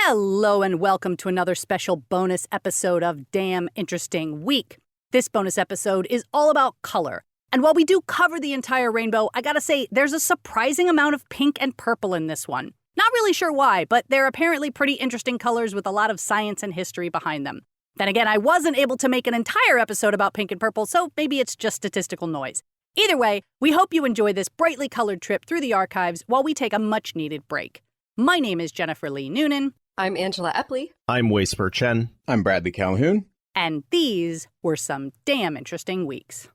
Hello and welcome to another special bonus episode of Damn Interesting Week. This bonus episode is all about color. And while we do cover the entire rainbow, I gotta say, there's a surprising amount of pink and purple in this one. Not really sure why, but they're apparently pretty interesting colors with a lot of science and history behind them. Then again, I wasn't able to make an entire episode about pink and purple, so maybe it's just statistical noise. Either way, we hope you enjoy this brightly colored trip through the archives while we take a much-needed break. My name is Jennifer Lee Noonan. I'm Angela Epley. I'm Spurr-Chen. I'm Bradley Calhoun. And these were some damn interesting weeks.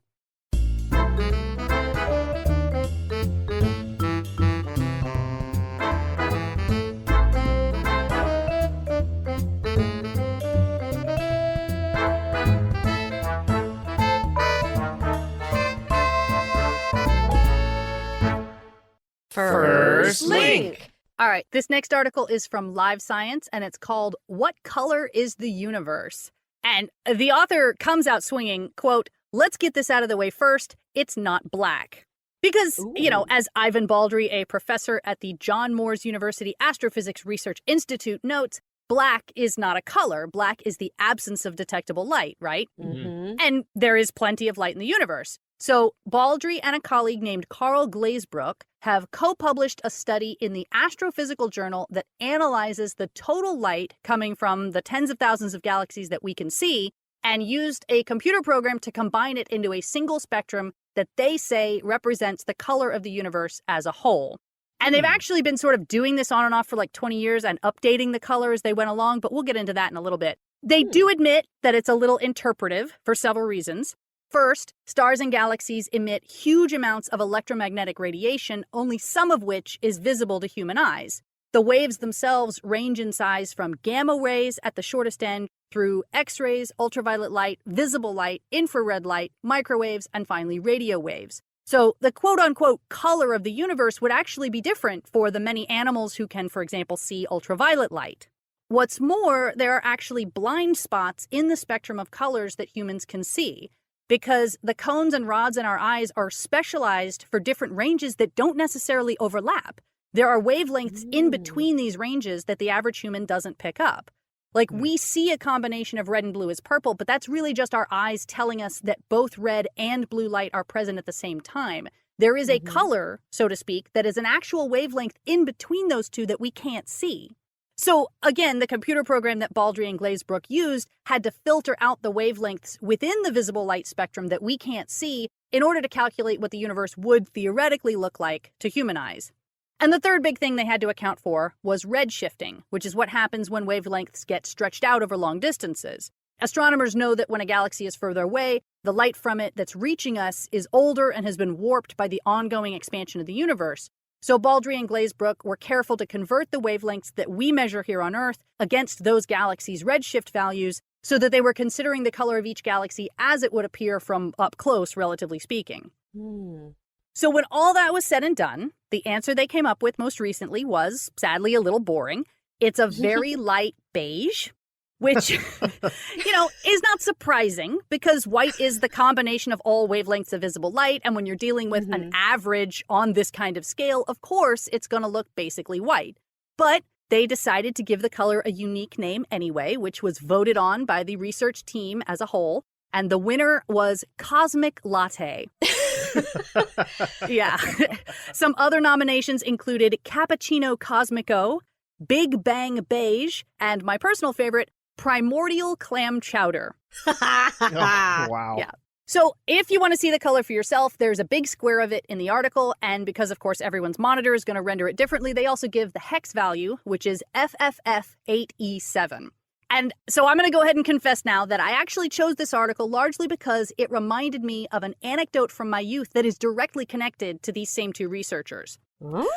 First Link. All right, this next article is from Live Science, and it's called What Color is the Universe? And the author comes out swinging, quote, "Let's get this out of the way first, it's not black." Because, as Ivan Baldry, a professor at the John Moores University Astrophysics Research Institute, notes, black is not a color. Black is the absence of detectable light, right? Mm-hmm. And there is plenty of light in the universe. So Baldry and a colleague named Carl Glazebrook have co-published a study in the Astrophysical Journal that analyzes the total light coming from the tens of thousands of galaxies that we can see and used a computer program to combine it into a single spectrum that they say represents the color of the universe as a whole. And they've actually been sort of doing this on and off for like 20 years and updating the color as they went along, but we'll get into that in a little bit. They do admit that it's a little interpretive for several reasons. First, stars and galaxies emit huge amounts of electromagnetic radiation, only some of which is visible to human eyes. The waves themselves range in size from gamma rays at the shortest end through X-rays, ultraviolet light, visible light, infrared light, microwaves, and finally radio waves. So the quote-unquote color of the universe would actually be different for the many animals who can, for example, see ultraviolet light. What's more, there are actually blind spots in the spectrum of colors that humans can see, because the cones and rods in our eyes are specialized for different ranges that don't necessarily overlap. There are wavelengths in between these ranges that the average human doesn't pick up. Like, we see a combination of red and blue as purple, but that's really just our eyes telling us that both red and blue light are present at the same time. There is a color, so to speak, that is an actual wavelength in between those two that we can't see. So, again, the computer program that Baldry and Glazebrook used had to filter out the wavelengths within the visible light spectrum that we can't see in order to calculate what the universe would theoretically look like to human eyes. And the third big thing they had to account for was redshifting, which is what happens when wavelengths get stretched out over long distances. Astronomers know that when a galaxy is further away, the light from it that's reaching us is older and has been warped by the ongoing expansion of the universe. So Baldry and Glazebrook were careful to convert the wavelengths that we measure here on Earth against those galaxies' redshift values so that they were considering the color of each galaxy as it would appear from up close, relatively speaking. So when all that was said and done, the answer they came up with most recently was, sadly, a little boring. It's a very light beige, which, is not surprising because white is the combination of all wavelengths of visible light. And when you're dealing with an average on this kind of scale, of course, it's going to look basically white. But they decided to give the color a unique name anyway, which was voted on by the research team as a whole. And the winner was Cosmic Latte. Yeah. Some other nominations included Cappuccino Cosmico, Big Bang Beige, and my personal favorite, Primordial Clam Chowder. Oh, wow. Yeah. So if you want to see the color for yourself, there's a big square of it in the article. And because, of course, everyone's monitor is going to render it differently, they also give the hex value, which is FFF8E7. And so I'm going to go ahead and confess now that I actually chose this article largely because it reminded me of an anecdote from my youth that is directly connected to these same two researchers.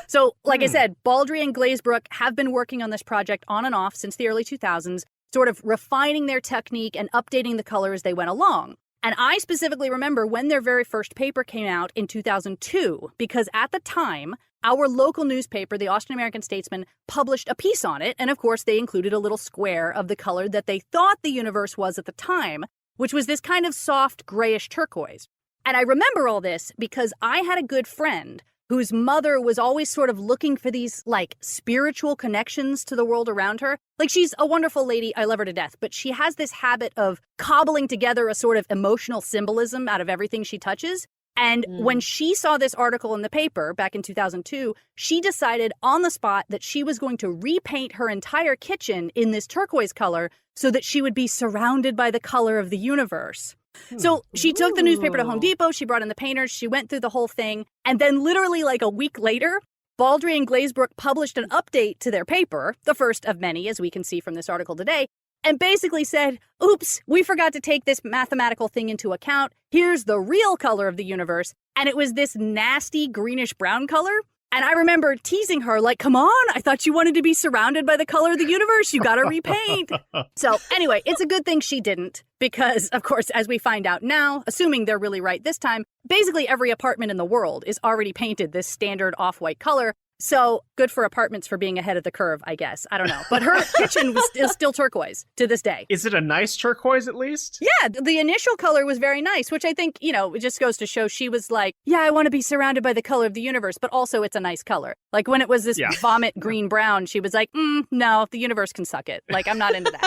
So, like I said, Baldry and Glazebrook have been working on this project on and off since the early 2000s, sort of refining their technique and updating the color as they went along. And I specifically remember when their very first paper came out in 2002, because at the time, our local newspaper, the Austin American-Statesman, published a piece on it. And of course, they included a little square of the color that they thought the universe was at the time, which was this kind of soft grayish turquoise. And I remember all this because I had a good friend whose mother was always sort of looking for these, like, spiritual connections to the world around her. Like, she's a wonderful lady. I love her to death. But she has this habit of cobbling together a sort of emotional symbolism out of everything she touches. And when she saw this article in the paper back in 2002, she decided on the spot that she was going to repaint her entire kitchen in this turquoise color so that she would be surrounded by the color of the universe. So she took the newspaper to Home Depot, she brought in the painters, she went through the whole thing, and then literally like a week later, Baldry and Glazebrook published an update to their paper, the first of many, as we can see from this article today, and basically said, oops, we forgot to take this mathematical thing into account. Here's the real color of the universe. And it was this nasty greenish brown color. And I remember teasing her, like, come on, I thought you wanted to be surrounded by the color of the universe. You got to repaint. So anyway, it's a good thing she didn't, because, of course, as we find out now, assuming they're really right this time, basically every apartment in the world is already painted this standard off-white color. So good for apartments for being ahead of the curve, I guess. I don't know. But her kitchen is still turquoise to this day. Is it a nice turquoise at least? Yeah, the initial color was very nice, which I think, you know, it just goes to show she was like, yeah, I want to be surrounded by the color of the universe, but also it's a nice color. Like when it was this vomit green brown, she was like, no, the universe can suck it. Like, I'm not into that.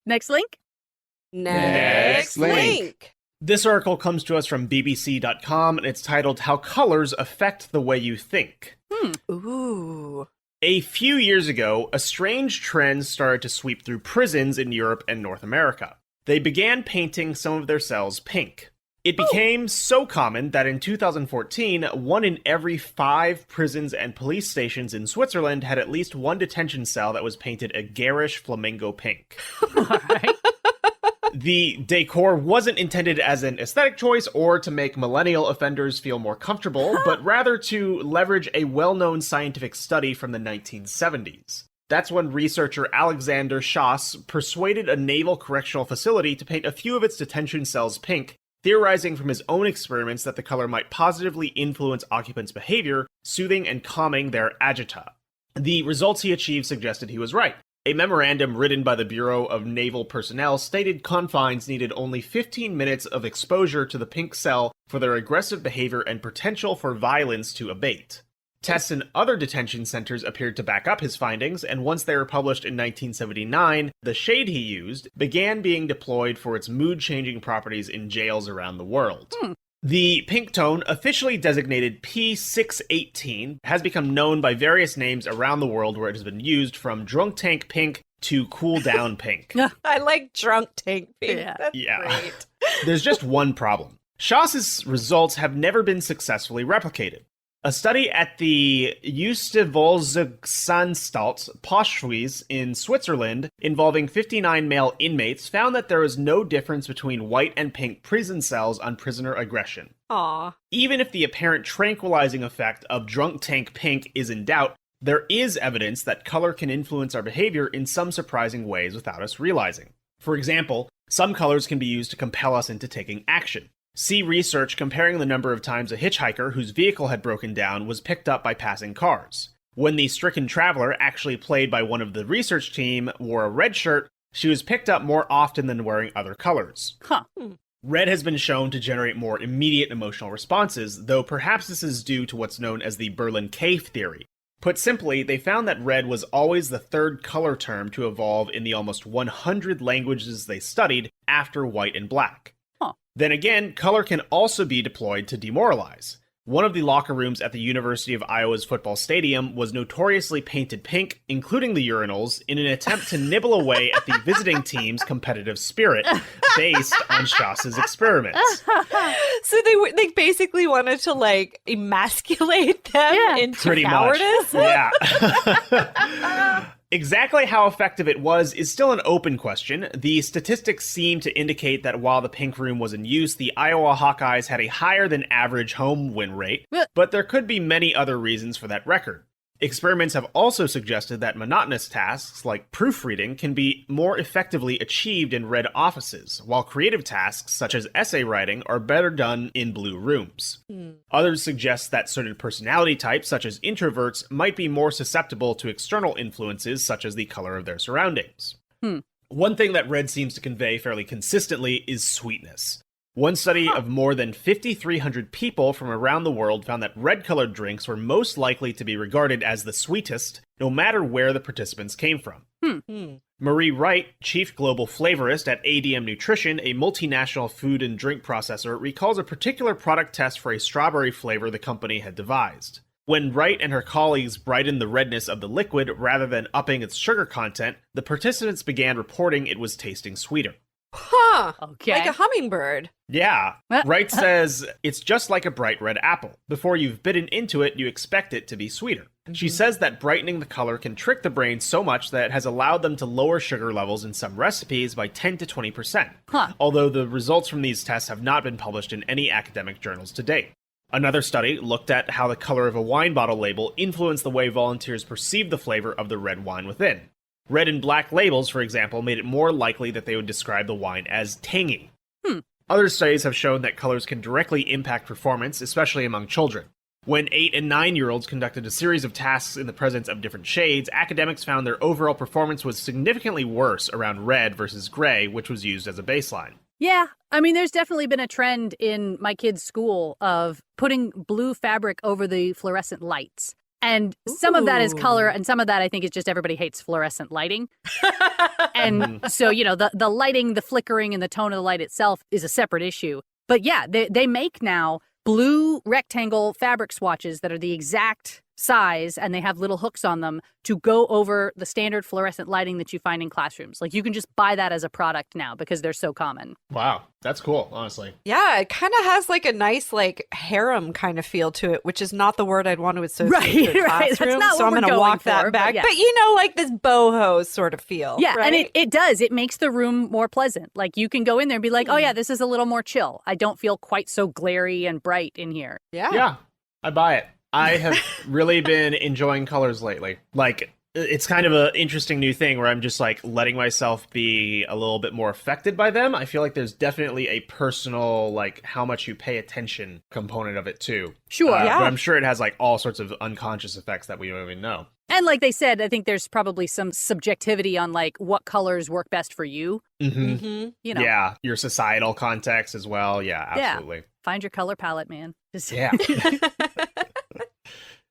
Next link. Next link. This article comes to us from BBC.com, and it's titled, How Colors Affect the Way You Think. Ooh. A few years ago, a strange trend started to sweep through prisons in Europe and North America. They began painting some of their cells pink. It became so common that in 2014, 1 in every 5 prisons and police stations in Switzerland had at least one detention cell that was painted a garish flamingo pink. All right. The decor wasn't intended as an aesthetic choice or to make millennial offenders feel more comfortable, but rather to leverage a well-known scientific study from the 1970s. That's when researcher Alexander Schoss persuaded a naval correctional facility to paint a few of its detention cells pink, theorizing from his own experiments that the color might positively influence occupants' behavior, soothing and calming their agita. The results he achieved suggested he was right. A memorandum written by the Bureau of Naval Personnel stated confines needed only 15 minutes of exposure to the pink cell for their aggressive behavior and potential for violence to abate. Tests in other detention centers appeared to back up his findings, and once they were published in 1979, the shade he used began being deployed for its mood-changing properties in jails around the world. The pink tone, officially designated P618, has become known by various names around the world where it has been used, from drunk tank pink to cool down pink. I like drunk tank pink. That's great. There's just one problem. Schoss's results have never been successfully replicated. A study at the Justizvollzugsanstalt Postschweiz in Switzerland involving 59 male inmates found that there was no difference between white and pink prison cells on prisoner aggression. Aw. Even if the apparent tranquilizing effect of drunk tank pink is in doubt, there is evidence that color can influence our behavior in some surprising ways without us realizing. For example, some colors can be used to compel us into taking action. See research comparing the number of times a hitchhiker whose vehicle had broken down was picked up by passing cars. When the stricken traveler, actually played by one of the research team, wore a red shirt, she was picked up more often than wearing other colors. Red has been shown to generate more immediate emotional responses, though perhaps this is due to what's known as the Berlin cave theory. Put simply, they found that red was always the third color term to evolve in the almost 100 languages they studied after white and black. Then again, color can also be deployed to demoralize. One of the locker rooms at the University of Iowa's football stadium was notoriously painted pink, including the urinals, in an attempt to nibble away at the visiting team's competitive spirit, based on Schoss's experiments. So they basically wanted to, like, emasculate them into pretty cowardice? Much. Yeah. Exactly how effective it was is still an open question. The statistics seem to indicate that while the pink room was in use, the Iowa Hawkeyes had a higher than average home win rate, but there could be many other reasons for that record. Experiments have also suggested that monotonous tasks like proofreading can be more effectively achieved in red offices, while creative tasks such as essay writing are better done in blue rooms. Others suggest that certain personality types, such as introverts, might be more susceptible to external influences such as the color of their surroundings. One thing that red seems to convey fairly consistently is sweetness. One study of more than 5,300 people from around the world found that red-colored drinks were most likely to be regarded as the sweetest, no matter where the participants came from. Marie Wright, chief global flavorist at ADM Nutrition, a multinational food and drink processor, recalls a particular product test for a strawberry flavor the company had devised. When Wright and her colleagues brightened the redness of the liquid rather than upping its sugar content, the participants began reporting it was tasting sweeter. Huh. Okay. Like a hummingbird. Yeah. Wright says, it's just like a bright red apple. Before you've bitten into it, you expect it to be sweeter. She says that brightening the color can trick the brain so much that it has allowed them to lower sugar levels in some recipes by 10 to 20%. Although the results from these tests have not been published in any academic journals to date. Another study looked at how the color of a wine bottle label influenced the way volunteers perceived the flavor of the red wine within. Red and black labels, for example, made it more likely that they would describe the wine as tangy. Other studies have shown that colors can directly impact performance, especially among children. When 8 and 9-year-olds conducted a series of tasks in the presence of different shades, academics found their overall performance was significantly worse around red versus gray, which was used as a baseline. Yeah, I mean, there's definitely been a trend in my kids' school of putting blue fabric over the fluorescent lights. And some of that is color, and some of that I think is just everybody hates fluorescent lighting. And so, you know, the lighting, the flickering, and the tone of the light itself is a separate issue. But yeah, they make now blue rectangle fabric swatches that are the exact size, and they have little hooks on them to go over the standard fluorescent lighting that you find in classrooms. Like, you can just buy that as a product now because they're so common. Wow, that's cool, honestly. Yeah, it kind of has like a nice like harem kind of feel to it, which is not the word I'd want to associate with a classroom. That's not so what I'm we're going to walk for, that back. yeah. But you know, like this boho sort of feel. Yeah, right? and it does. It makes the room more pleasant. Like, you can go in there and be like, oh yeah, this is a little more chill. I don't feel quite so glary and bright in here. Yeah, I buy it. I have really been enjoying colors lately. Like, it's kind of an interesting new thing where I'm just like letting myself be a little bit more affected by them. I feel like there's definitely a personal, like, how much you pay attention component of it too. Sure. But I'm sure it has like all sorts of unconscious effects that we don't even know. And like they said, I think there's probably some subjectivity on like what colors work best for you. You know. Yeah, your societal context as well. Yeah, absolutely. Find your color palette, man. Yeah.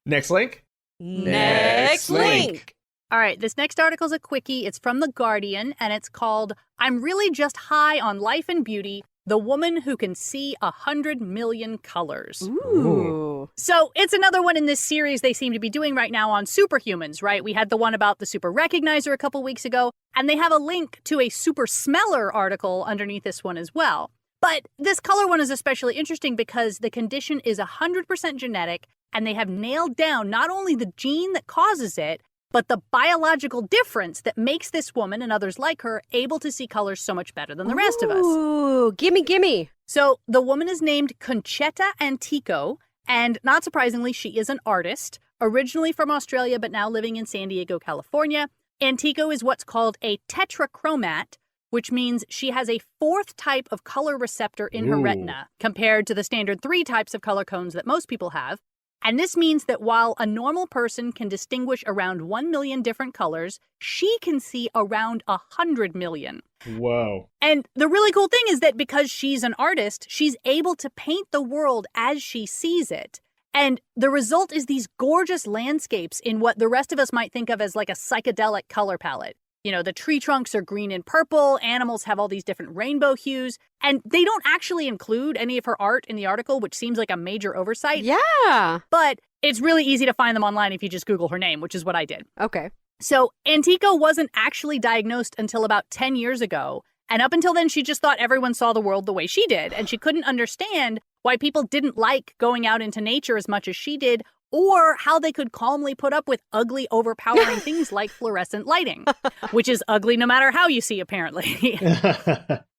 Next link. Next link. All right, this next article is a quickie. It's from The Guardian, and it's called I'm Really Just High on Life and Beauty, the Woman Who Can See 100 Million Colors. Ooh. So it's another one in this series they seem to be doing right now on superhumans, right? We had the one about the super recognizer a couple weeks ago, and they have a link to a super smeller article underneath this one as well. But this color one is especially interesting because the condition is 100% genetic, and they have nailed down not only the gene that causes it, but the biological difference that makes this woman and others like her able to see colors so much better than the rest of us. Ooh, gimme. So the woman is named Conchetta Antico, and not surprisingly, she is an artist, originally from Australia, but now living in San Diego, California. Antico is what's called a tetrachromat, which means she has a fourth type of color receptor in her retina, compared to the standard 3 types of color cones that most people have. And this means that while a normal person can distinguish around 1 million different colors, she can see around 100 million. Whoa. And the really cool thing is that because she's an artist, she's able to paint the world as she sees it. And the result is these gorgeous landscapes in what the rest of us might think of as like a psychedelic color palette. You know, the tree trunks are green and purple, animals have all these different rainbow hues, and they don't actually include any of her art in the article, which seems like a major oversight. Yeah. But it's really easy to find them online if you just Google her name, which is what I did. Okay. So Antico wasn't actually diagnosed until about 10 years ago, and up until then, she just thought everyone saw the world the way she did, and she couldn't understand why people didn't like going out into nature as much as she did, or how they could calmly put up with ugly, overpowering things like fluorescent lighting, which is ugly no matter how you see, apparently.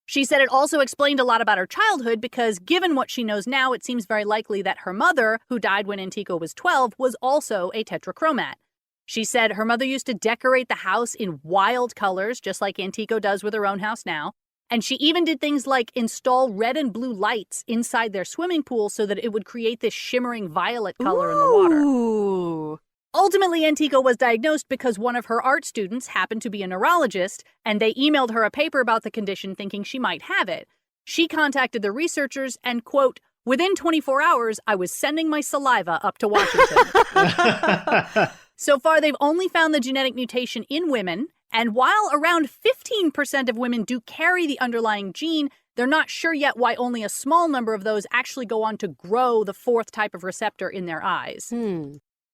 She said it also explained a lot about her childhood because given what she knows now, it seems very likely that her mother, who died when Antico was 12, was also a tetrachromat. She said her mother used to decorate the house in wild colors, just like Antico does with her own house now. And she even did things like install red and blue lights inside their swimming pool so that it would create this shimmering violet color in the water. Ooh. Ultimately, Antico was diagnosed because one of her art students happened to be a neurologist, and they emailed her a paper about the condition thinking she might have it. She contacted the researchers and, quote, within 24 hours, I was sending my saliva up to Washington. So far, they've only found the genetic mutation in women. And while around 15% of women do carry the underlying gene, they're not sure yet why only a small number of those actually go on to grow the fourth type of receptor in their eyes.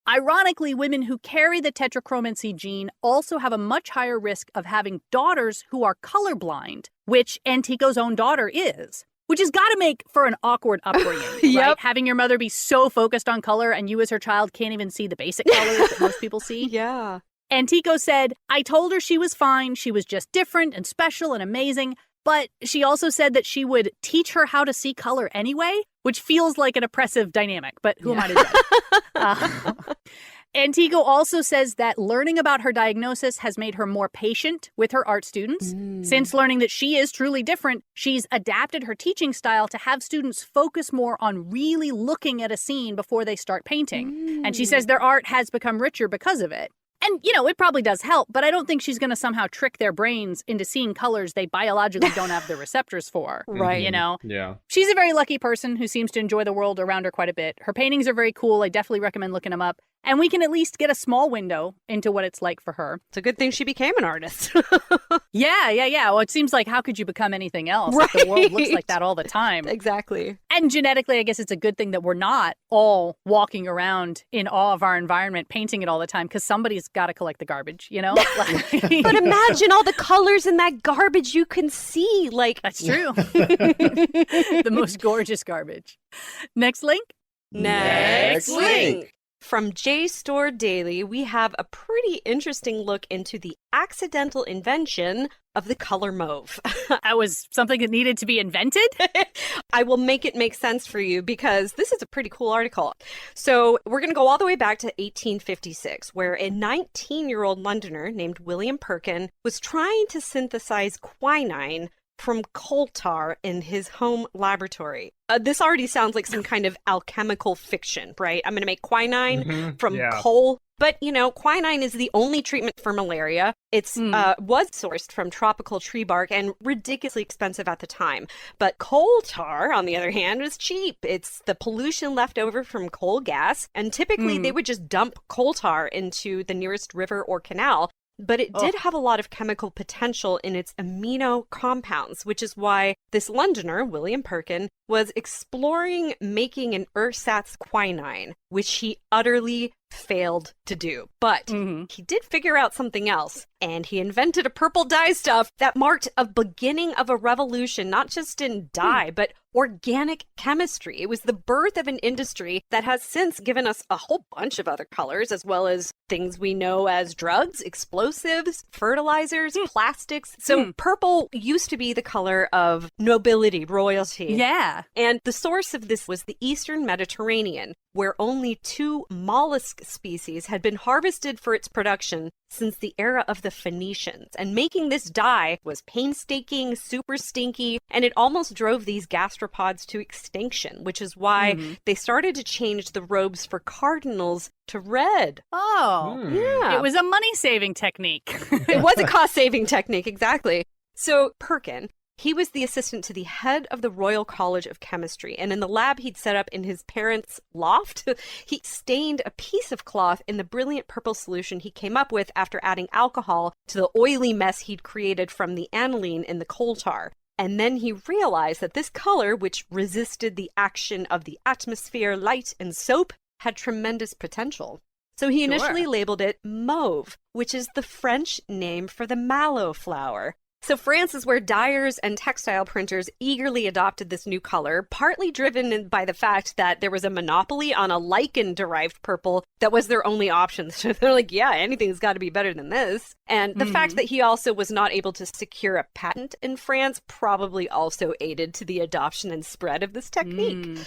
Ironically, women who carry the tetrachromat gene also have a much higher risk of having daughters who are colorblind, which Antico's own daughter is. Which has got to make for an awkward upbringing, right? Having your mother be so focused on color and you as her child can't even see the basic colors that most people see. Yeah. Antico said, I told her she was fine. She was just different and special and amazing. But she also said that she would teach her how to see color anyway, which feels like an oppressive dynamic. But who am I to judge? Antico also says that learning about her diagnosis has made her more patient with her art students. Since learning that she is truly different, she's adapted her teaching style to have students focus more on really looking at a scene before they start painting. And she says their art has become richer because of it. And, you know, it probably does help, but I don't think she's going to somehow trick their brains into seeing colors they biologically don't have the receptors for. Right. You know? Yeah. She's a very lucky person who seems to enjoy the world around her quite a bit. Her paintings are very cool. I definitely recommend looking them up. And we can at least get a small window into what it's like for her. It's a good thing she became an artist. Yeah. Well, it seems like how could you become anything else? Right. If the world looks like that all the time. Exactly. And genetically, I guess it's a good thing that we're not all walking around in awe of our environment, painting it all the time, because somebody's got to collect the garbage, you know? But imagine all the colors in that garbage you can see. Like, that's true. The most gorgeous garbage. Next link. Next link. From JSTOR Daily, we have a pretty interesting look into the accidental invention of the color mauve. That was something that needed to be invented? I will make it make sense for you because this is a pretty cool article. So we're going to go all the way back to 1856, where a 19-year-old Londoner named William Perkin was trying to synthesize quinine from coal tar in his home laboratory. This already sounds like some kind of alchemical fiction, right? I'm going to make quinine from coal. But, you know, quinine is the only treatment for malaria. It's was sourced from tropical tree bark and ridiculously expensive at the time. But coal tar, on the other hand, was cheap. It's the pollution left over from coal gas. And typically they would just dump coal tar into the nearest river or canal. But it did have a lot of chemical potential in its amino compounds, which is why this Londoner, William Perkin, was exploring making an ersatz quinine, which he utterly failed to do. But he did figure out something else, and he invented a purple dye stuff that marked a beginning of a revolution, not just in dye, but organic chemistry. It was the birth of an industry that has since given us a whole bunch of other colors, as well as things we know as drugs, explosives, fertilizers, plastics. So purple used to be the color of nobility, royalty. Yeah. And the source of this was the Eastern Mediterranean, where only 2 mollusk species had been harvested for its production since the era of the Phoenicians. And making this dye was painstaking, super stinky, and it almost drove these gastropods to extinction, which is why they started to change the robes for cardinals to red. Oh, yeah. It was a money-saving technique. It was a cost-saving technique, exactly. So Perkin, he was the assistant to the head of the Royal College of Chemistry, and in the lab he'd set up in his parents' loft, he stained a piece of cloth in the brilliant purple solution he came up with after adding alcohol to the oily mess he'd created from the aniline in the coal tar. And then he realized that this color, which resisted the action of the atmosphere, light, and soap, had tremendous potential. So he initially labeled it mauve, which is the French name for the mallow flower. So France is where dyers and textile printers eagerly adopted this new color, partly driven by the fact that there was a monopoly on a lichen-derived purple that was their only option. So they're like, yeah, anything's got to be better than this. And the fact that he also was not able to secure a patent in France probably also aided to the adoption and spread of this technique.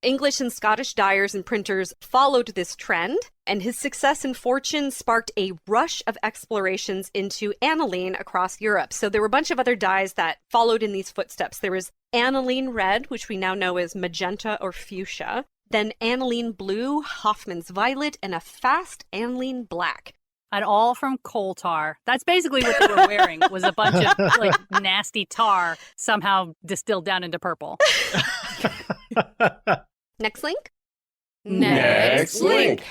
English and Scottish dyers and printers followed this trend, and his success and fortune sparked a rush of explorations into aniline across Europe. So there were a bunch of other dyes that followed in these footsteps. There was aniline red, which we now know as magenta or fuchsia, then aniline blue, Hoffman's violet, and a fast aniline black. And all from coal tar. That's basically what they were wearing, was a bunch of like nasty tar somehow distilled down into purple. Next link? Next link.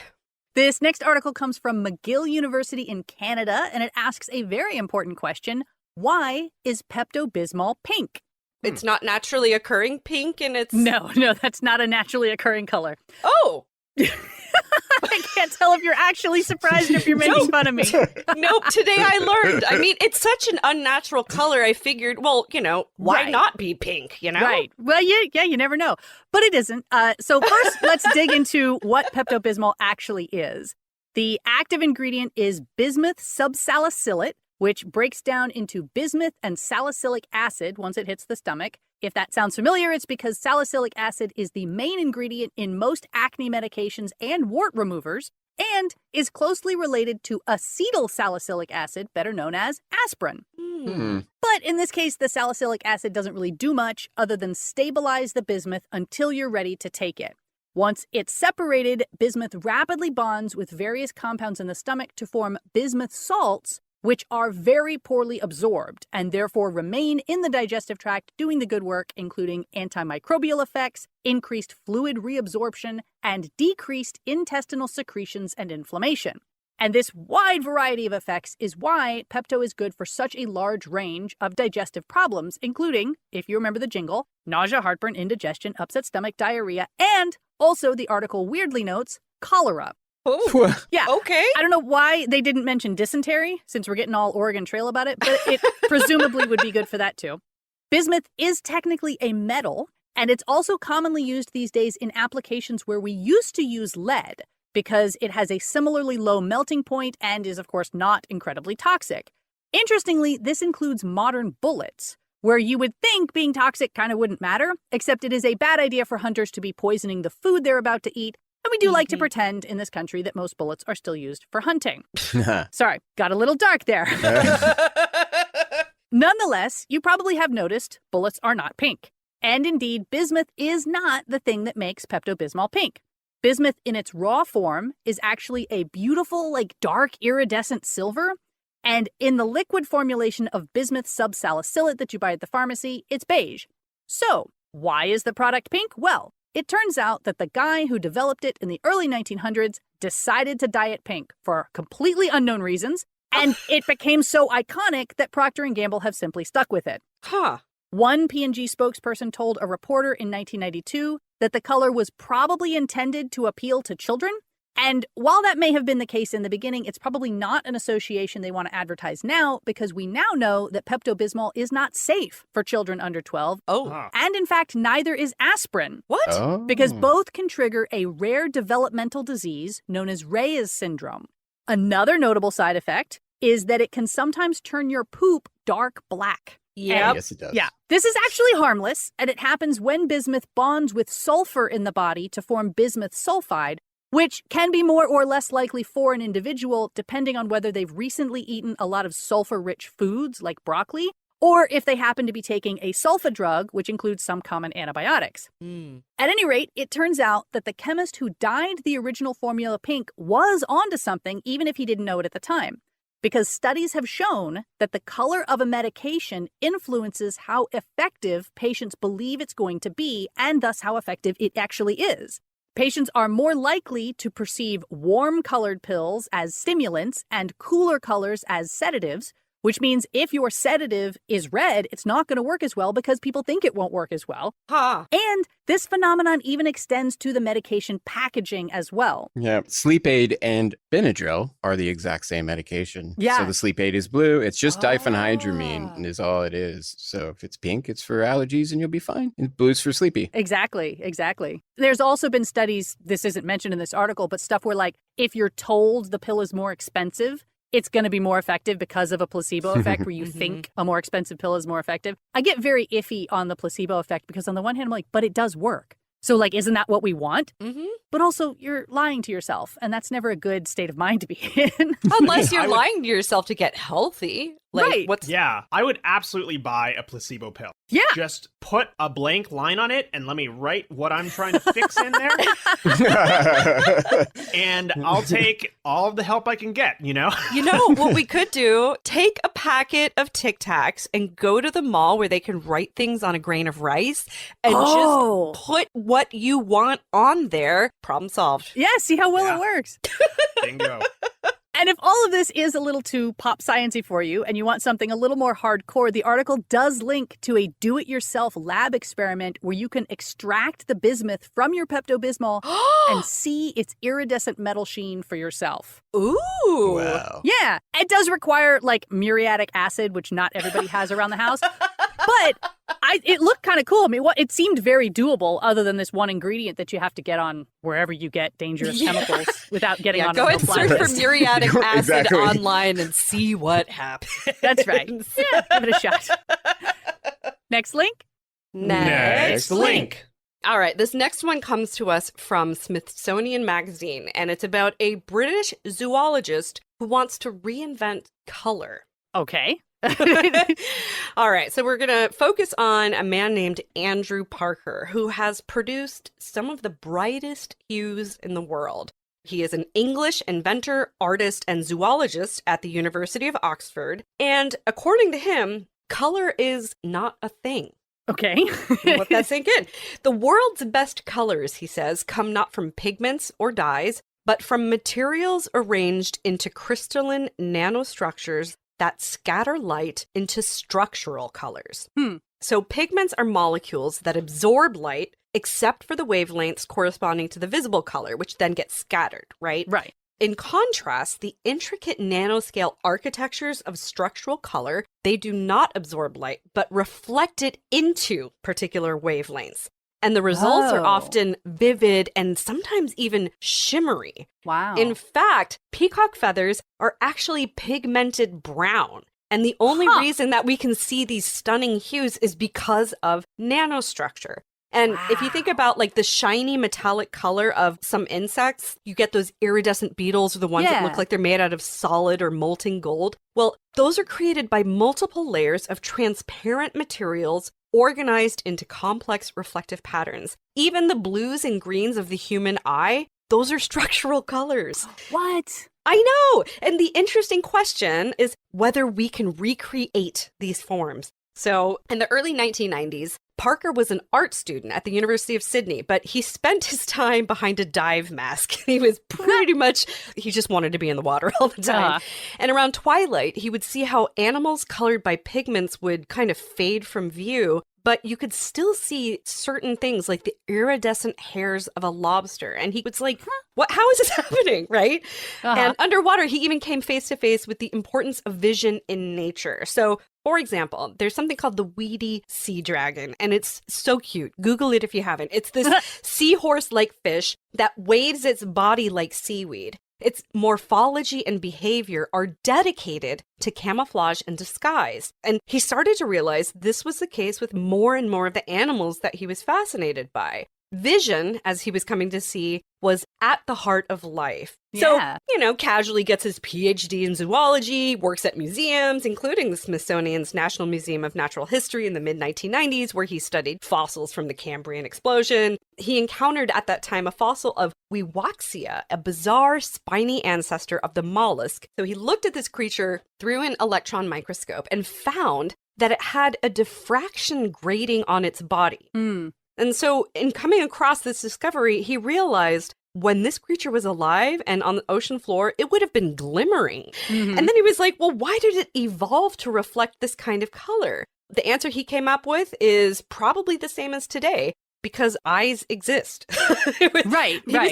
This next article comes from McGill University in Canada, and it asks a very important question. Why is Pepto-Bismol pink? It's not naturally occurring pink, and it's... No, that's not a naturally occurring color. Oh! I can't tell if you're actually surprised or if you're making fun of me. Nope, today I learned. I mean, it's such an unnatural color, I figured, well, why not be pink, Right. Well, you never know. But it isn't. So first, let's dig into what Pepto-Bismol actually is. The active ingredient is bismuth subsalicylate, which breaks down into bismuth and salicylic acid once it hits the stomach. If that sounds familiar, it's because salicylic acid is the main ingredient in most acne medications and wart removers, and is closely related to acetyl salicylic acid, better known as aspirin. But in this case, the salicylic acid doesn't really do much other than stabilize the bismuth until you're ready to take it. Once it's separated, bismuth rapidly bonds with various compounds in the stomach to form bismuth salts, which are very poorly absorbed and therefore remain in the digestive tract doing the good work, including antimicrobial effects, increased fluid reabsorption, and decreased intestinal secretions and inflammation. And this wide variety of effects is why Pepto is good for such a large range of digestive problems, including, if you remember the jingle, nausea, heartburn, indigestion, upset stomach, diarrhea, and also the article weirdly notes, cholera. Oh, yeah. Okay. I don't know why they didn't mention dysentery, since we're getting all Oregon Trail about it, but it presumably would be good for that too. Bismuth is technically a metal, and it's also commonly used these days in applications where we used to use lead, because it has a similarly low melting point and is, of course, not incredibly toxic. Interestingly, this includes modern bullets, where you would think being toxic kind of wouldn't matter, except it is a bad idea for hunters to be poisoning the food they're about to eat. And we do like to pretend in this country that most bullets are still used for hunting. Sorry, got a little dark there. Nonetheless, you probably have noticed bullets are not pink. And indeed, bismuth is not the thing that makes Pepto-Bismol pink. Bismuth in its raw form is actually a beautiful, dark iridescent silver. And in the liquid formulation of bismuth subsalicylate that you buy at the pharmacy, it's beige. So, why is the product pink? Well, it turns out that the guy who developed it in the early 1900s decided to dye it pink for completely unknown reasons, and it became so iconic that Procter & Gamble have simply stuck with it. Huh. One P&G spokesperson told a reporter in 1992 that the color was probably intended to appeal to children, and while that may have been the case in the beginning, it's probably not an association they want to advertise now, because we now know that Pepto-Bismol is not safe for children under 12. Oh. And in fact, neither is aspirin. What? Oh. Because both can trigger a rare developmental disease known as Reyes syndrome. Another notable side effect is that it can sometimes turn your poop dark black. Yep. Yes, it does. Yeah. This is actually harmless, and it happens when bismuth bonds with sulfur in the body to form bismuth sulfide, which can be more or less likely for an individual depending on whether they've recently eaten a lot of sulfur-rich foods like broccoli, or if they happen to be taking a sulfa drug, which includes some common antibiotics. At any rate, it turns out that the chemist who dyed the original formula pink was onto something, even if he didn't know it at the time, because studies have shown that the color of a medication influences how effective patients believe it's going to be, and thus how effective it actually is. Patients are more likely to perceive warm-colored pills as stimulants and cooler colors as sedatives, which means if your sedative is red, it's not going to work as well because people think it won't work as well. Huh. And this phenomenon even extends to the medication packaging as well. Yeah, sleep aid and Benadryl are the exact same medication. Yeah. So the sleep aid is blue. It's just diphenhydramine is all it is. So if it's pink, it's for allergies and you'll be fine. And blue's for sleepy. Exactly. There's also been studies, this isn't mentioned in this article, but stuff where if you're told the pill is more expensive, it's going to be more effective because of a placebo effect where you think a more expensive pill is more effective. I get very iffy on the placebo effect because on the one hand, I'm like, but it does work. So isn't that what we want? But also you're lying to yourself, and that's never a good state of mind to be in. Unless you're lying to yourself to get healthy. Like, Right. what's Yeah, I would absolutely buy a placebo pill. Yeah. Just put a blank line on it and let me write what I'm trying to fix in there. And I'll take all of the help I can get, you know? You know what we could do? Take a packet of Tic Tacs and go to the mall where they can write things on a grain of rice and Oh. just put what you want on there. Problem solved. Yeah, see how well Yeah. it works. Bingo. And if all of this is a little too pop sciencey for you and you want something a little more hardcore, the article does link to a do-it-yourself lab experiment where you can extract the bismuth from your Pepto-Bismol and see its iridescent metal sheen for yourself. Ooh. Wow. Yeah, it does require like muriatic acid, which not everybody has around the house. But it looked kind of cool. I mean, it seemed very doable other than this one ingredient that you have to get on wherever you get dangerous chemicals without getting on Go a and no-fly search for list. muriatic acid Exactly. online and see what happens. That's right. Yeah, give it a shot. Next link. Next link. All right, this next one comes to us from Smithsonian Magazine, and it's about a British zoologist who wants to reinvent color. Okay. All right, so we're going to focus on a man named Andrew Parker, who has produced some of the brightest hues in the world. He is an English inventor, artist, and zoologist at the University of Oxford, and according to him, color is not a thing. Okay. Let that sink in. The world's best colors, he says, come not from pigments or dyes, but from materials arranged into crystalline nanostructures that scatter light into structural colors. So pigments are molecules that absorb light except for the wavelengths corresponding to the visible color, which then gets scattered, right? Right. In contrast, the intricate nanoscale architectures of structural color, they do not absorb light, but reflect it into particular wavelengths. And the results are Oh. often vivid and sometimes even shimmery. Wow. In fact, peacock feathers are actually pigmented brown. And the only reason that we can see these stunning hues is because of nanostructure. And if you think about like the shiny metallic color of some insects, you get those iridescent beetles or the ones that Yeah. look like they're made out of solid or molten gold. Well, those are created by multiple layers of transparent materials organized into complex reflective patterns. Even the blues and greens of the human eye, those are structural colors. What? I know! And the interesting question is whether we can recreate these forms. So, in the early 1990s, Parker was an art student at the University of Sydney, but he spent his time behind a dive mask. He was pretty much, he just wanted to be in the water all the time. And around twilight, he would see how animals colored by pigments would kind of fade from view, but you could still see certain things like the iridescent hairs of a lobster. And he was like, what? How is this happening? Right? And underwater, he even came face to face with the importance of vision in nature. So, for example, there's something called the weedy sea dragon, and it's so cute. Google it if you haven't. It's this seahorse-like fish that waves its body like seaweed. Its morphology and behavior are dedicated to camouflage and disguise. And he started to realize this was the case with more and more of the animals that he was fascinated by. Vision, as he was coming to see, was at the heart of life. Yeah. So, casually gets his PhD in zoology, works at museums, including the Smithsonian's National Museum of Natural History in the mid-1990s, where he studied fossils from the Cambrian explosion. He encountered at that time a fossil of Wewaxia, a bizarre spiny ancestor of the mollusk. So he looked at this creature through an electron microscope and found that it had a diffraction grating on its body. And so in coming across this discovery, he realized when this creature was alive and on the ocean floor, it would have been glimmering. And then he was like, well, why did it evolve to reflect this kind of color? The answer he came up with is probably the same as today, because eyes exist. He was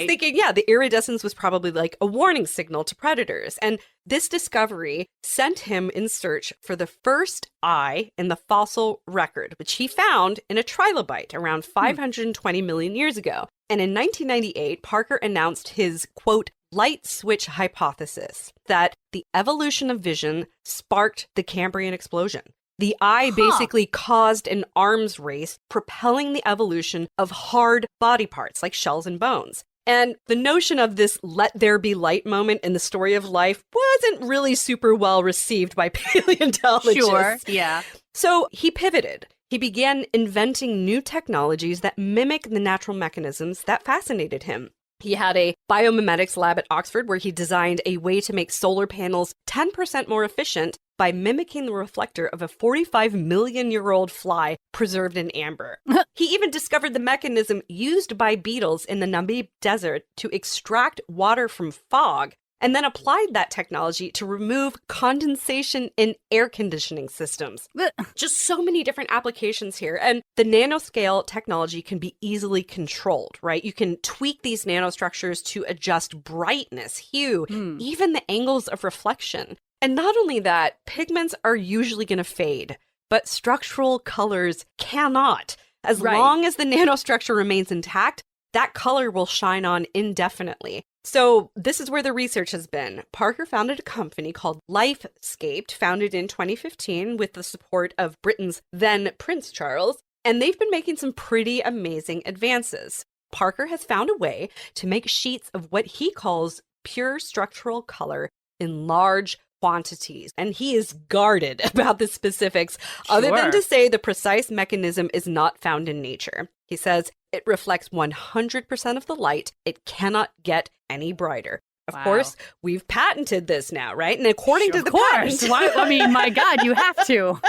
thinking, the iridescence was probably like a warning signal to predators. And this discovery sent him in search for the first eye in the fossil record, which he found in a trilobite around 520 million years ago. And in 1998, Parker announced his, quote, light switch hypothesis, that the evolution of vision sparked the Cambrian explosion. The eye basically caused an arms race, propelling the evolution of hard body parts like shells and bones. And the notion of this let there be light moment in the story of life wasn't really super well received by paleontologists. Sure, yeah. So he pivoted. He began inventing new technologies that mimic the natural mechanisms that fascinated him. He had a biomimetics lab at Oxford where he designed a way to make solar panels 10% more efficient by mimicking the reflector of a 45-million-year-old fly preserved in amber. He even discovered the mechanism used by beetles in the Namib Desert to extract water from fog, and then applied that technology to remove condensation in air conditioning systems. Just so many different applications here. And the nanoscale technology can be easily controlled, right? You can tweak these nanostructures to adjust brightness, hue, even the angles of reflection. And not only that, pigments are usually going to fade, but structural colors cannot. As long as the nanostructure remains intact, that color will shine on indefinitely. So this is where the research has been. Parker founded a company called Lifescaped, founded in 2015 with the support of Britain's then Prince Charles, and they've been making some pretty amazing advances. Parker has found a way to make sheets of what he calls pure structural color in large quantities, and he is guarded about the specifics, other than to say the precise mechanism is not found in nature. He says it reflects 100% of the light. It cannot get any brighter. Of course, we've patented this now, right? And according to the patent... I mean, my God, you have to.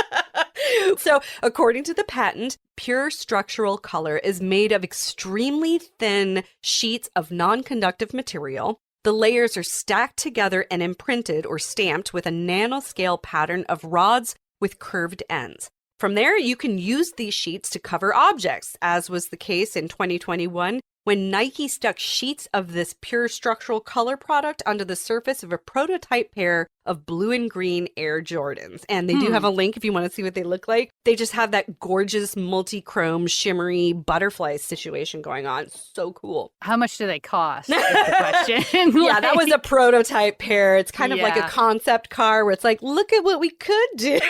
So according to the patent, pure structural color is made of extremely thin sheets of non-conductive material. The layers are stacked together and imprinted or stamped with a nanoscale pattern of rods with curved ends. From there, you can use these sheets to cover objects, as was the case in 2021 when Nike stuck sheets of this pure structural color product onto the surface of a prototype pair of blue and green Air Jordans. And they do have a link if you want to see what they look like. They just have that gorgeous multi-chrome, shimmery butterfly situation going on. So cool. How much do they cost? Is the question. Yeah, that was a prototype pair. It's kind of like a concept car where it's like, look at what we could do.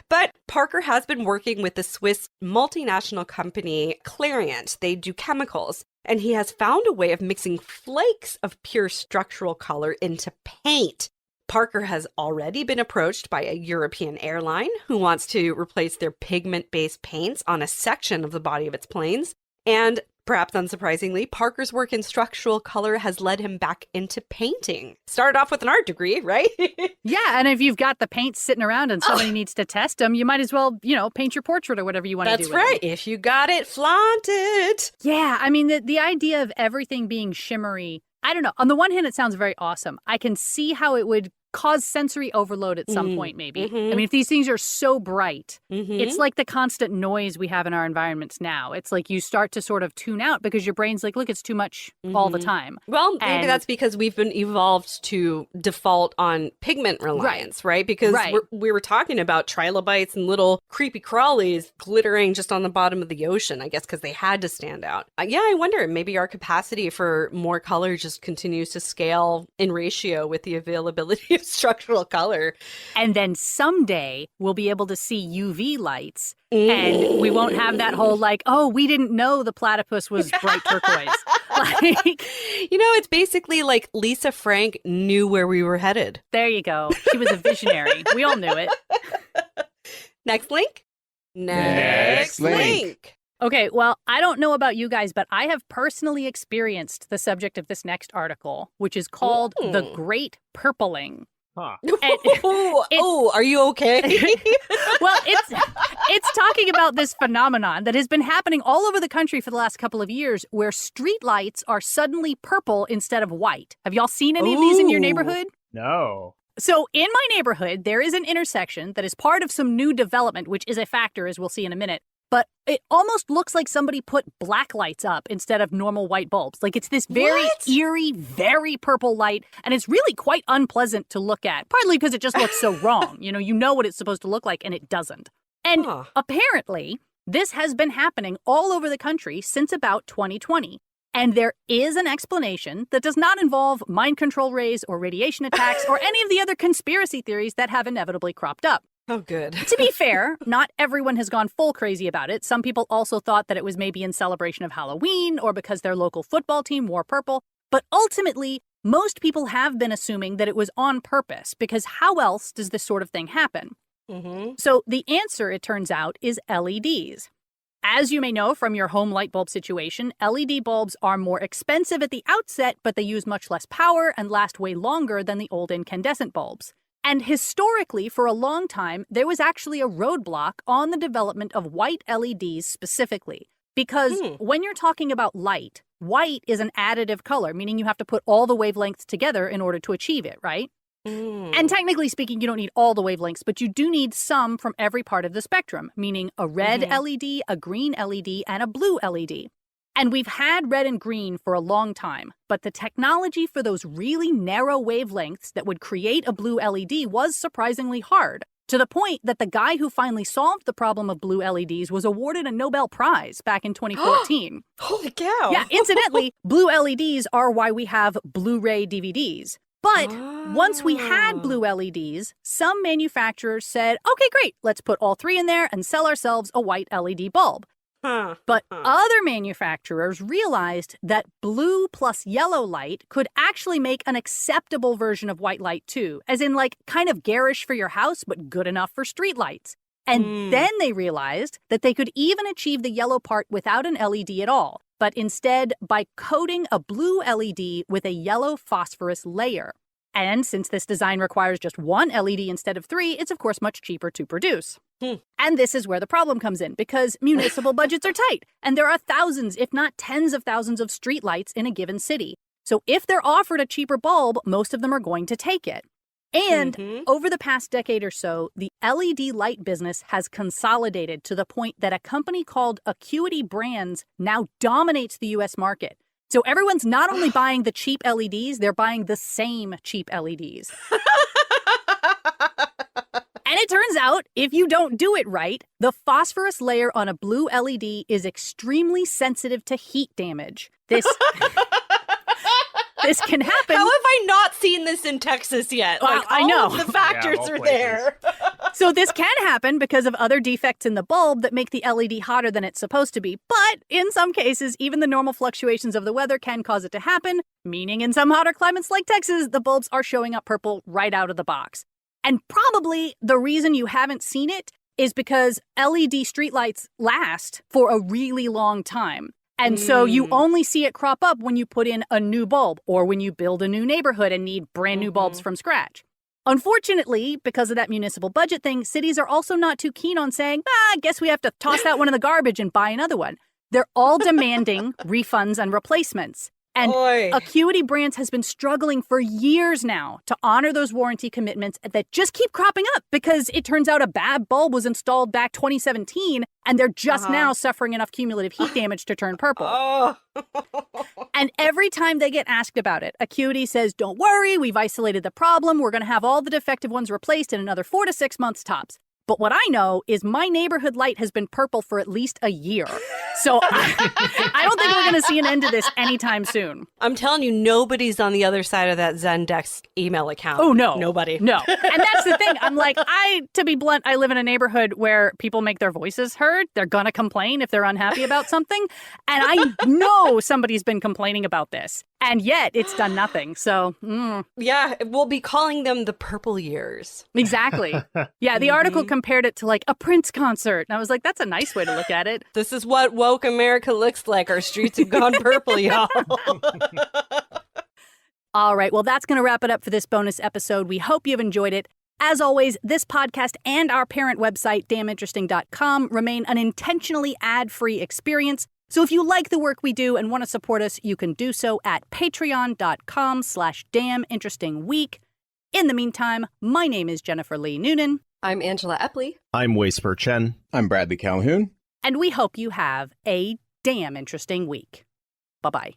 But Parker has been working with the Swiss multinational company Clariant. They do chemicals. And he has found a way of mixing flakes of pure structural color into paint. Parker has already been approached by a European airline who wants to replace their pigment-based paints on a section of the body of its planes. And perhaps unsurprisingly, Parker's work in structural color has led him back into painting. Started off with an art degree, right? Yeah, and if you've got the paint sitting around and somebody needs to test them, you might as well, paint your portrait or whatever you want to do. That's right. If you got it, flaunt it. Yeah, I mean, the idea of everything being shimmery, I don't know. On the one hand, it sounds very awesome. I can see how it would cause sensory overload at some point, maybe. I mean, if these things are so bright, it's like the constant noise we have in our environments now. It's like you start to sort of tune out because your brain's like, look, it's too much all the time. Well, maybe that's because we've been evolved to default on pigment reliance, right? Because we were talking about trilobites and little creepy crawlies glittering just on the bottom of the ocean, I guess, because they had to stand out. Yeah, I wonder, maybe our capacity for more color just continues to scale in ratio with the availability of structural color. And then someday we'll be able to see UV lights and we won't have that whole like, oh, we didn't know the platypus was bright turquoise. It's basically like Lisa Frank knew where we were headed. There you go. She was a visionary. We all knew it. Next link. Next link. Okay, well, I don't know about you guys, but I have personally experienced the subject of this next article, which is called The Great Purpling. Huh. Are you okay? Well, it's talking about this phenomenon that has been happening all over the country for the last couple of years where street lights are suddenly purple instead of white. Have y'all seen any of these in your neighborhood? No. So in my neighborhood, there is an intersection that is part of some new development, which is a factor, as we'll see in a minute. But it almost looks like somebody put black lights up instead of normal white bulbs. Like it's this very eerie, very purple light. And it's really quite unpleasant to look at, partly because it just looks so wrong. You know what it's supposed to look like and it doesn't. And apparently this has been happening all over the country since about 2020. And there is an explanation that does not involve mind control rays or radiation attacks or any of the other conspiracy theories that have inevitably cropped up. Oh, good. To be fair, not everyone has gone full crazy about it. Some people also thought that it was maybe in celebration of Halloween or because their local football team wore purple. But ultimately, most people have been assuming that it was on purpose, because how else does this sort of thing happen? So the answer, it turns out, is LEDs. As you may know from your home light bulb situation, LED bulbs are more expensive at the outset, but they use much less power and last way longer than the old incandescent bulbs. And historically, for a long time, there was actually a roadblock on the development of white LEDs specifically. Because when you're talking about light, white is an additive color, meaning you have to put all the wavelengths together in order to achieve it, right? And technically speaking, you don't need all the wavelengths, but you do need some from every part of the spectrum, meaning a red LED, a green LED, and a blue LED. And we've had red and green for a long time, but the technology for those really narrow wavelengths that would create a blue LED was surprisingly hard, to the point that the guy who finally solved the problem of blue LEDs was awarded a Nobel Prize back in 2014. Holy cow. Yeah, incidentally, blue LEDs are why we have Blu-ray DVDs. But once we had blue LEDs, some manufacturers said, okay, great, let's put all three in there and sell ourselves a white LED bulb. But other manufacturers realized that blue plus yellow light could actually make an acceptable version of white light too, as in like kind of garish for your house, but good enough for street lights. And then they realized that they could even achieve the yellow part without an LED at all, but instead by coating a blue LED with a yellow phosphorus layer. And since this design requires just one LED instead of three, it's of course much cheaper to produce. And this is where the problem comes in, because municipal budgets are tight, and there are thousands, if not tens of thousands of streetlights in a given city. So if they're offered a cheaper bulb, most of them are going to take it. And over the past decade or so, the LED light business has consolidated to the point that a company called Acuity Brands now dominates the US market. So everyone's not only buying the cheap LEDs, they're buying the same cheap LEDs. And it turns out, if you don't do it right, the phosphorus layer on a blue LED is extremely sensitive to heat damage. This can happen. How have I not seen this in Texas yet? Well, Like, I know. all of the factors all are places. there. So this can happen because of other defects in the bulb that make the LED hotter than it's supposed to be. But in some cases, even the normal fluctuations of the weather can cause it to happen, meaning in some hotter climates like Texas, the bulbs are showing up purple right out of the box. And probably the reason you haven't seen it is because LED streetlights last for a really long time. And so you only see it crop up when you put in a new bulb or when you build a new neighborhood and need brand new bulbs from scratch. Unfortunately, because of that municipal budget thing, cities are also not too keen on saying, I guess we have to toss that one in the garbage and buy another one. They're all demanding refunds and replacements. And Acuity Brands has been struggling for years now to honor those warranty commitments that just keep cropping up because it turns out a bad bulb was installed back 2017 and they're just now suffering enough cumulative heat damage to turn purple. And every time they get asked about it, Acuity says, don't worry, we've isolated the problem. We're going to have all the defective ones replaced in another 4 to 6 months tops. But what I know is my neighborhood light has been purple for at least a year. So I don't think we're going to see an end to this anytime soon. I'm telling you, nobody's on the other side of that Zendesk email account. Oh, no. Nobody. No. And that's the thing. I'm like, to be blunt, I live in a neighborhood where people make their voices heard. They're going to complain if they're unhappy about something. And I know somebody's been complaining about this. And yet it's done nothing. So, Yeah, we'll be calling them the purple years. Exactly. Yeah, the article compared it to like a Prince concert. And I was like, that's a nice way to look at it. This is what woke America looks like. Our streets have gone purple, y'all. All right, well, that's going to wrap it up for this bonus episode. We hope you've enjoyed it. As always, this podcast and our parent website, damninteresting.com, remain an intentionally ad-free experience. So if you like the work we do and want to support us, you can do so at patreon.com/damninterestingweek. In the meantime, my name is Jennifer Lee Noonan. I'm Angela Epley. I'm Spurr-Chen. I'm Bradley Calhoun. And we hope you have a damn interesting week. Bye-bye.